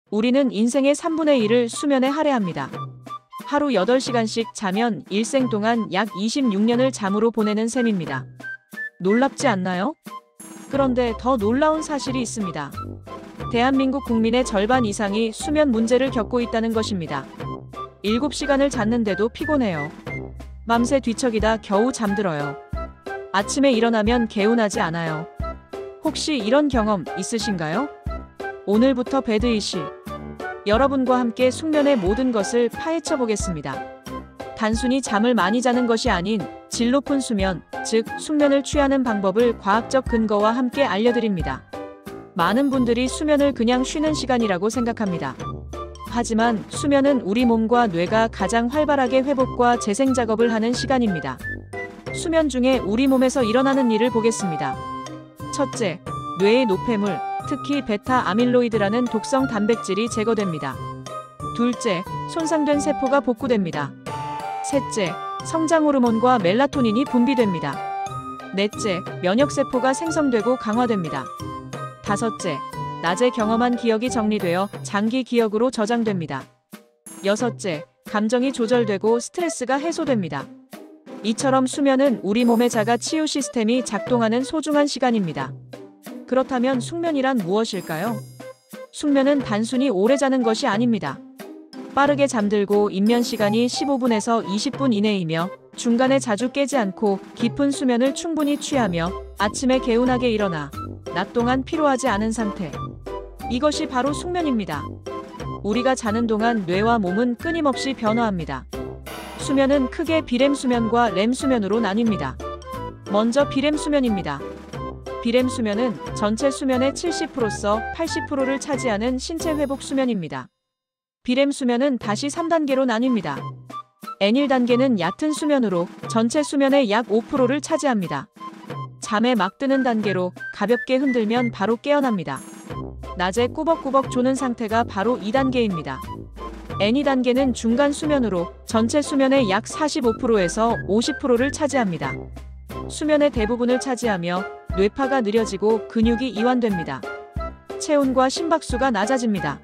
우리는 인생의 3분의 1을 수면에 할애합니다. 하루 8시간씩 자면 일생 동안 약 26년을 잠으로 보내는 셈입니다. 놀랍지 않나요? 그런데 더 놀라운 사실이 있습니다. 대한민국 국민의 절반 이상이 수면 문제를 겪고 있다는 것입니다. 7시간을 잤는데도 피곤해요. 밤새 뒤척이다 겨우 잠들어요. 아침에 일어나면 개운하지 않아요. 혹시 이런 경험 있으신가요? 오늘부터 배드이시 여러분과 함께 숙면의 모든 것을 파헤쳐 보겠습니다. 단순히 잠을 많이 자는 것이 아닌 질 높은 수면, 즉 숙면을 취하는 방법을 과학적 근거와 함께 알려드립니다. 많은 분들이 수면을 그냥 쉬는 시간이라고 생각합니다. 하지만 수면은 우리 몸과 뇌가 가장 활발하게 회복과 재생 작업을 하는 시간입니다. 수면 중에 우리 몸에서 일어나는 일을 보겠습니다. 첫째, 뇌의 노폐물, 특히 베타 아밀로이드라는 독성 단백질이 제거됩니다. 둘째, 손상된 세포가 복구됩니다. 셋째, 성장 호르몬과 멜라토닌이 분비됩니다. 넷째, 면역세포가 생성되고 강화됩니다. 다섯째, 낮에 경험한 기억이 정리되어 장기 기억으로 저장됩니다. 여섯째, 감정이 조절되고 스트레스가 해소됩니다. 이처럼 수면은 우리 몸의 자가 치유 시스템이 작동하는 소중한 시간입니다. 그렇다면 숙면이란 무엇일까요? 숙면은 단순히 오래 자는 것이 아닙니다. 빠르게 잠들고 입면 시간이 15분에서 20분 이내이며 중간에 자주 깨지 않고 깊은 수면을 충분히 취하며 아침에 개운하게 일어나 낮 동안 피로하지 않은 상태. 이것이 바로 숙면입니다. 우리가 자는 동안 뇌와 몸은 끊임없이 변화합니다. 수면은 크게 비렘 수면과 렘 수면으로 나뉩니다. 먼저 비렘 수면입니다. 비렘 수면은 전체 수면의 70%서 80%를 차지하는 신체 회복 수면입니다. 비렘 수면은 다시 3단계로 나뉩니다. N1단계는 얕은 수면으로 전체 수면의 약 5%를 차지합니다. 잠에 막 드는 단계로 가볍게 흔들면 바로 깨어납니다. 낮에 꾸벅꾸벅 조는 상태가 바로 2단계입니다. N2단계는 중간 수면으로 전체 수면의 약 45%에서 50%를 차지합니다. 수면의 대부분을 차지하며 뇌파가 느려지고 근육이 이완됩니다. 체온과 심박수가 낮아집니다.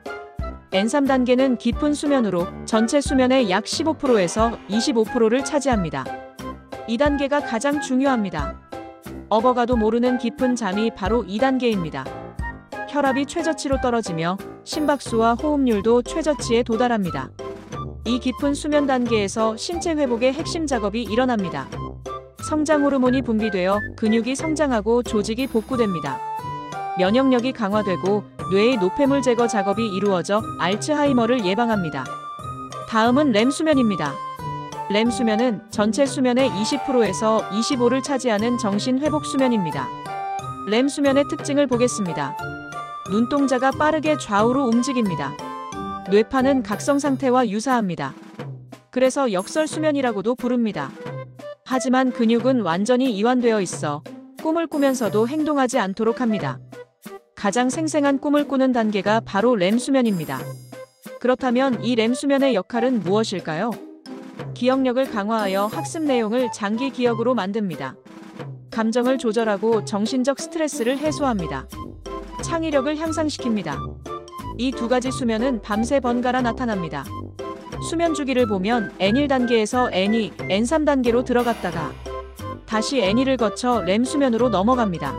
N3단계는 깊은 수면으로 전체 수면의 약 15%에서 25%를 차지합니다. 이 단계가 가장 중요합니다. 업어가도 모르는 깊은 잠이 바로 2단계입니다. 혈압이 최저치로 떨어지며 심박수와 호흡률도 최저치에 도달합니다. 이 깊은 수면 단계에서 신체 회복의 핵심 작업이 일어납니다. 성장 호르몬이 분비되어 근육이 성장하고 조직이 복구됩니다. 면역력이 강화되고 뇌의 노폐물 제거 작업이 이루어져 알츠하이머를 예방합니다. 다음은 렘 수면입니다. 렘 수면은 전체 수면의 20%에서 25%를 차지하는 정신 회복 수면입니다. 렘 수면의 특징을 보겠습니다. 눈동자가 빠르게 좌우로 움직입니다. 뇌파는 각성 상태와 유사합니다. 그래서 역설 수면이라고도 부릅니다. 하지만 근육은 완전히 이완되어 있어 꿈을 꾸면서도 행동하지 않도록 합니다. 가장 생생한 꿈을 꾸는 단계가 바로 렘 수면입니다. 그렇다면 이 렘 수면의 역할은 무엇일까요? 기억력을 강화하여 학습 내용을 장기 기억으로 만듭니다. 감정을 조절하고 정신적 스트레스를 해소합니다. 창의력을 향상시킵니다. 이 두 가지 수면은 밤새 번갈아 나타납니다. 수면 주기를 보면 N1단계에서 N2, N3단계로 들어갔다가 다시 N2를 거쳐 렘 수면으로 넘어갑니다.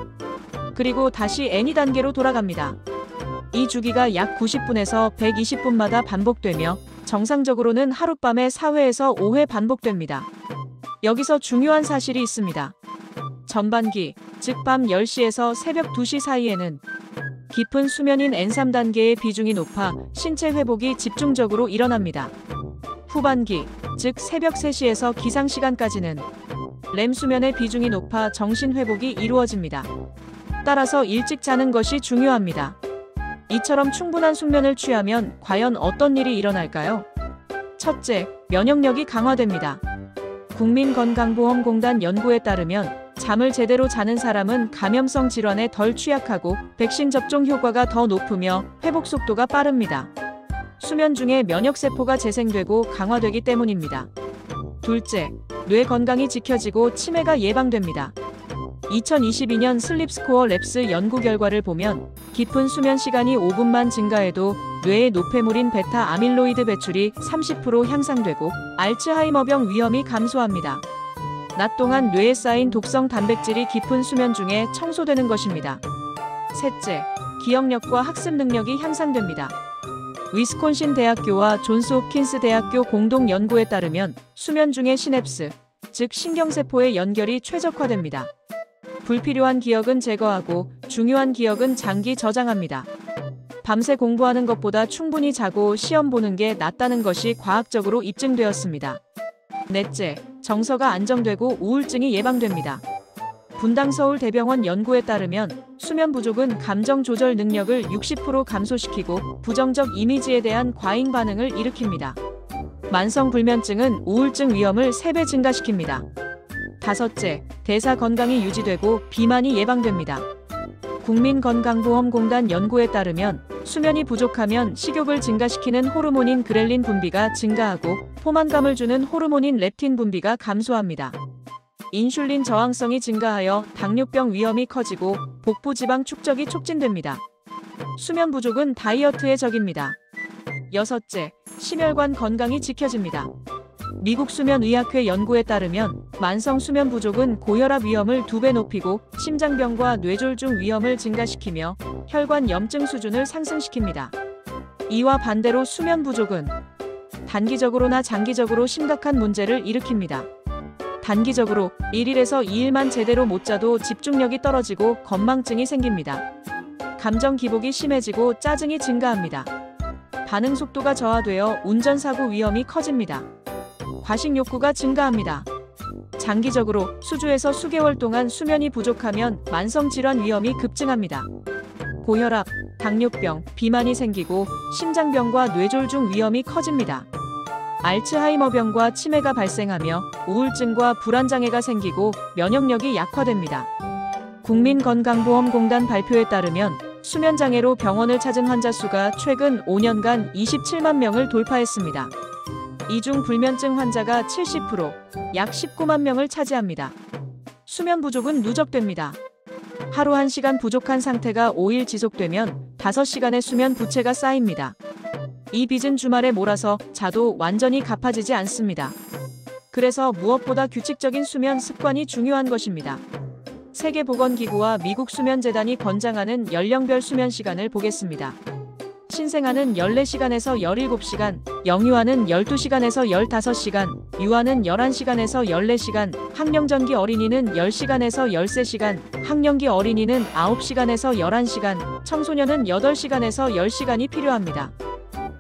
그리고 다시 N2단계로 돌아갑니다. 이 주기가 약 90분에서 120분마다 반복되며 정상적으로는 하룻밤에 4회에서 5회 반복됩니다. 여기서 중요한 사실이 있습니다. 전반기, 즉 밤 10시에서 새벽 2시 사이에는 깊은 수면인 N3단계의 비중이 높아 신체 회복이 집중적으로 일어납니다. 후반기, 즉 새벽 3시에서 기상시간까지는 렘 수면의 비중이 높아 정신 회복이 이루어집니다. 따라서 일찍 자는 것이 중요합니다. 이처럼 충분한 숙면을 취하면 과연 어떤 일이 일어날까요? 첫째, 면역력이 강화됩니다. 국민건강보험공단 연구에 따르면 잠을 제대로 자는 사람은 감염성 질환에 덜 취약하고 백신 접종 효과가 더 높으며 회복 속도가 빠릅니다. 수면 중에 면역세포가 재생되고 강화되기 때문입니다. 둘째, 뇌 건강이 지켜지고 치매가 예방됩니다. 2022년 슬립스코어 랩스 연구 결과를 보면 깊은 수면 시간이 5분만 증가해도 뇌의 노폐물인 베타 아밀로이드 배출이 30% 향상되고 알츠하이머병 위험이 감소합니다. 낮 동안 뇌에 쌓인 독성 단백질이 깊은 수면 중에 청소되는 것입니다. 셋째, 기억력과 학습 능력이 향상됩니다. 위스콘신 대학교와 존스 홉킨스 대학교 공동 연구에 따르면 수면 중의 시냅스, 즉 신경세포의 연결이 최적화됩니다. 불필요한 기억은 제거하고 중요한 기억은 장기 저장합니다. 밤새 공부하는 것보다 충분히 자고 시험 보는 게 낫다는 것이 과학적으로 입증되었습니다. 넷째, 정서가 안정되고 우울증이 예방됩니다. 분당서울대병원 연구에 따르면 수면 부족은 감정 조절 능력을 60% 감소시키고 부정적 이미지에 대한 과잉 반응을 일으킵니다. 만성 불면증은 우울증 위험을 3배 증가시킵니다. 다섯째, 대사 건강이 유지되고 비만이 예방됩니다. 국민건강보험공단 연구에 따르면 수면이 부족하면 식욕을 증가시키는 호르몬인 그렐린 분비가 증가하고 포만감을 주는 호르몬인 렙틴 분비가 감소합니다. 인슐린 저항성이 증가하여 당뇨병 위험이 커지고 복부 지방 축적이 촉진됩니다. 수면 부족은 다이어트의 적입니다. 여섯째, 심혈관 건강이 지켜집니다. 미국 수면의학회 연구에 따르면 만성 수면 부족은 고혈압 위험을 2배 높이고 심장병과 뇌졸중 위험을 증가시키며 혈관 염증 수준을 상승시킵니다. 이와 반대로 수면 부족은 단기적으로나 장기적으로 심각한 문제를 일으킵니다. 단기적으로 1일에서 2일만 제대로 못 자도 집중력이 떨어지고 건망증이 생깁니다. 감정 기복이 심해지고 짜증이 증가합니다. 반응 속도가 저하되어 운전사고 위험이 커집니다. 과식 욕구가 증가합니다. 장기적으로 수주에서 수개월 동안 수면이 부족하면 만성질환 위험이 급증합니다. 고혈압, 당뇨병, 비만이 생기고 심장병과 뇌졸중 위험이 커집니다. 알츠하이머병과 치매가 발생하며 우울증과 불안장애가 생기고 면역력이 약화됩니다. 국민건강보험공단 발표에 따르면 수면장애로 병원을 찾은 환자 수가 최근 5년간 27만 명을 돌파했습니다. 이 중 불면증 환자가 70%, 약 19만 명을 차지합니다. 수면 부족은 누적됩니다. 하루 1시간 부족한 상태가 5일 지속되면 5시간의 수면 부채가 쌓입니다. 이 빚은 주말에 몰아서 자도 완전히 갚아지지 않습니다. 그래서 무엇보다 규칙적인 수면 습관이 중요한 것입니다. 세계보건기구와 미국수면재단이 권장하는 연령별 수면 시간을 보겠습니다. 신생아는 14시간에서 17시간, 영유아는 12시간에서 15시간, 유아는 11시간에서 14시간, 학령전기 어린이는 10시간에서 13시간, 학령기 어린이는 9시간에서 11시간, 청소년은 8시간에서 10시간이 필요합니다.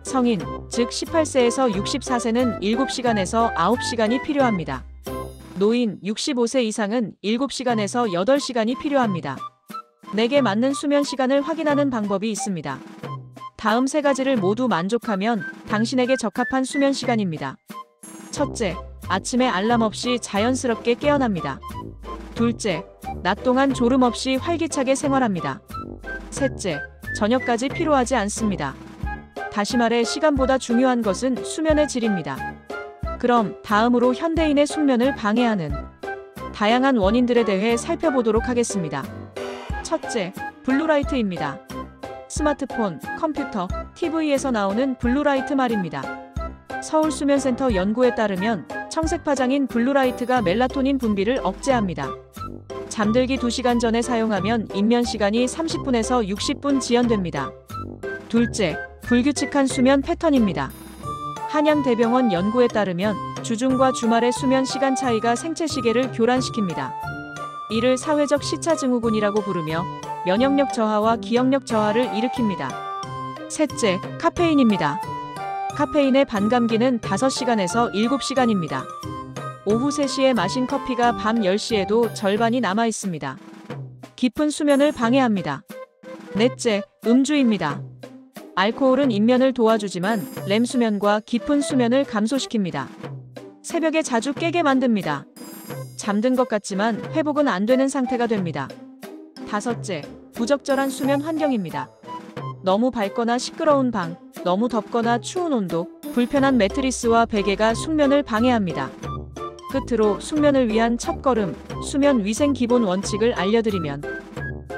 성인, 즉 18세에서 64세는 7시간에서 9시간이 필요합니다. 노인, 65세 이상은 7시간에서 8시간이 필요합니다. 내게 맞는 수면 시간을 확인하는 방법이 있습니다. 다음 3가지를 모두 만족하면 당신에게 적합한 수면 시간입니다. 첫째, 아침에 알람 없이 자연스럽게 깨어납니다. 둘째, 낮 동안 졸음 없이 활기차게 생활합니다. 셋째, 저녁까지 피로하지 않습니다. 다시 말해 시간보다 중요한 것은 수면의 질입니다. 그럼 다음으로 현대인의 숙면을 방해하는 다양한 원인들에 대해 살펴보도록 하겠습니다. 첫째, 블루라이트입니다. 스마트폰, 컴퓨터, TV에서 나오는 블루라이트 말입니다. 서울수면센터 연구에 따르면 청색파장인 블루라이트가 멜라토닌 분비를 억제합니다. 잠들기 2시간 전에 사용하면 입면시간이 30분에서 60분 지연됩니다. 둘째, 불규칙한 수면 패턴입니다. 한양대병원 연구에 따르면 주중과 주말의 수면 시간 차이가 생체시계를 교란시킵니다. 이를 사회적 시차증후군이라고 부르며 면역력 저하와 기억력 저하를 일으킵니다. 셋째, 카페인입니다. 카페인의 반감기는 5시간에서 7시간입니다. 오후 3시에 마신 커피가 밤 10시에도 절반이 남아 있습니다. 깊은 수면을 방해합니다. 넷째, 음주입니다. 알코올은 입면을 도와주지만 렘 수면과 깊은 수면을 감소시킵니다. 새벽에 자주 깨게 만듭니다. 잠든 것 같지만 회복은 안 되는 상태가 됩니다. 다섯째, 부적절한 수면 환경입니다. 너무 밝거나 시끄러운 방, 너무 덥거나 추운 온도, 불편한 매트리스와 베개가 숙면을 방해합니다. 끝으로 숙면을 위한 첫걸음, 수면 위생 기본 원칙을 알려드리면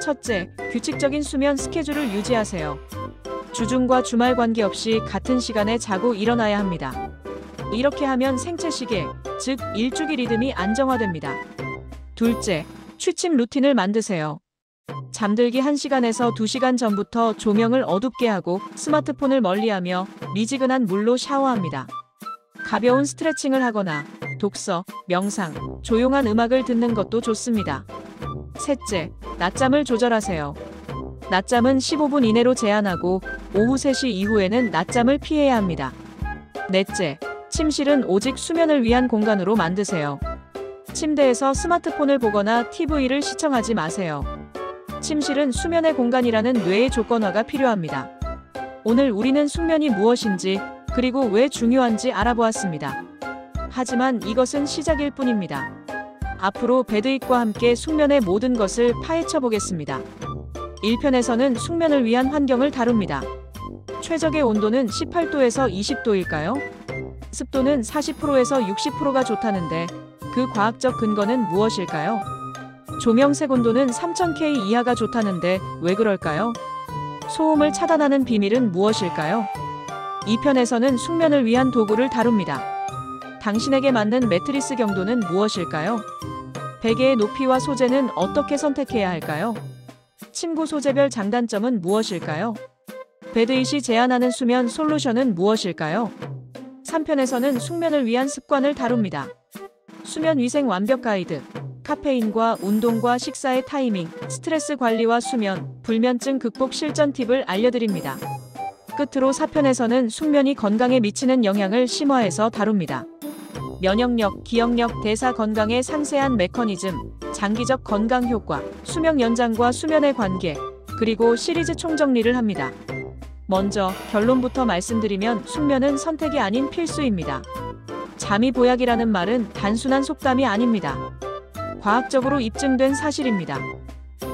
첫째, 규칙적인 수면 스케줄을 유지하세요. 주중과 주말 관계없이 같은 시간에 자고 일어나야 합니다. 이렇게 하면 생체 시계, 즉 일주기 리듬이 안정화됩니다. 둘째, 취침 루틴을 만드세요. 잠들기 1시간에서 2시간 전부터 조명을 어둡게 하고 스마트폰을 멀리하며 미지근한 물로 샤워합니다. 가벼운 스트레칭을 하거나 독서, 명상, 조용한 음악을 듣는 것도 좋습니다. 셋째, 낮잠을 조절하세요. 낮잠은 15분 이내로 제한하고 오후 3시 이후에는 낮잠을 피해야 합니다. 넷째, 침실은 오직 수면을 위한 공간으로 만드세요. 침대에서 스마트폰을 보거나 TV를 시청하지 마세요. 침실은 수면의 공간이라는 뇌의 조건화가 필요합니다. 오늘 우리는 숙면이 무엇인지 그리고 왜 중요한지 알아보았습니다. 하지만 이것은 시작일 뿐입니다. 앞으로 배드잇과 함께 숙면의 모든 것을 파헤쳐 보겠습니다. 1편에서는 숙면을 위한 환경을 다룹니다. 최적의 온도는 18도에서 20도일까요? 습도는 40%에서 60%가 좋다는데 그 과학적 근거는 무엇일까요? 조명색 온도는 3000K 이하가 좋다는데 왜 그럴까요? 소음을 차단하는 비밀은 무엇일까요? 2편에서는 숙면을 위한 도구를 다룹니다. 당신에게 맞는 매트리스 경도는 무엇일까요? 베개의 높이와 소재는 어떻게 선택해야 할까요? 침구 소재별 장단점은 무엇일까요? 배드잇이 제안하는 수면 솔루션은 무엇일까요? 3편에서는 숙면을 위한 습관을 다룹니다. 수면 위생 완벽 가이드, 카페인과 운동과 식사의 타이밍, 스트레스 관리와 수면, 불면증 극복 실전 팁을 알려드립니다. 끝으로 4편에서는 숙면이 건강에 미치는 영향을 심화해서 다룹니다. 면역력, 기억력, 대사 건강의 상세한 메커니즘, 장기적 건강 효과, 수명 연장과 수면의 관계, 그리고 시리즈 총정리를 합니다. 먼저 결론부터 말씀드리면 숙면은 선택이 아닌 필수입니다. 잠이 보약이라는 말은 단순한 속담이 아닙니다. 과학적으로 입증된 사실입니다.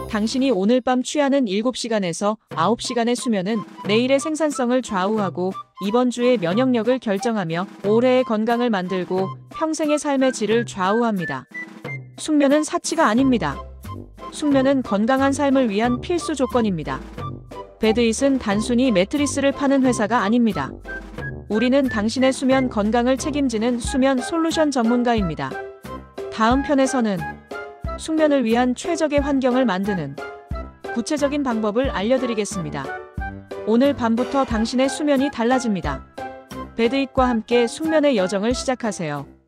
당신이 오늘 밤 취하는 7시간에서 9시간의 수면은 내일의 생산성을 좌우하고 이번 주의 면역력을 결정하며 올해의 건강을 만들고 평생의 삶의 질을 좌우합니다. 숙면은 사치가 아닙니다. 숙면은 건강한 삶을 위한 필수 조건입니다. 배드잇은 단순히 매트리스를 파는 회사가 아닙니다. 우리는 당신의 수면 건강을 책임지는 수면 솔루션 전문가입니다. 다음 편에서는 숙면을 위한 최적의 환경을 만드는 구체적인 방법을 알려드리겠습니다. 오늘 밤부터 당신의 수면이 달라집니다. 배드잇과 함께 숙면의 여정을 시작하세요.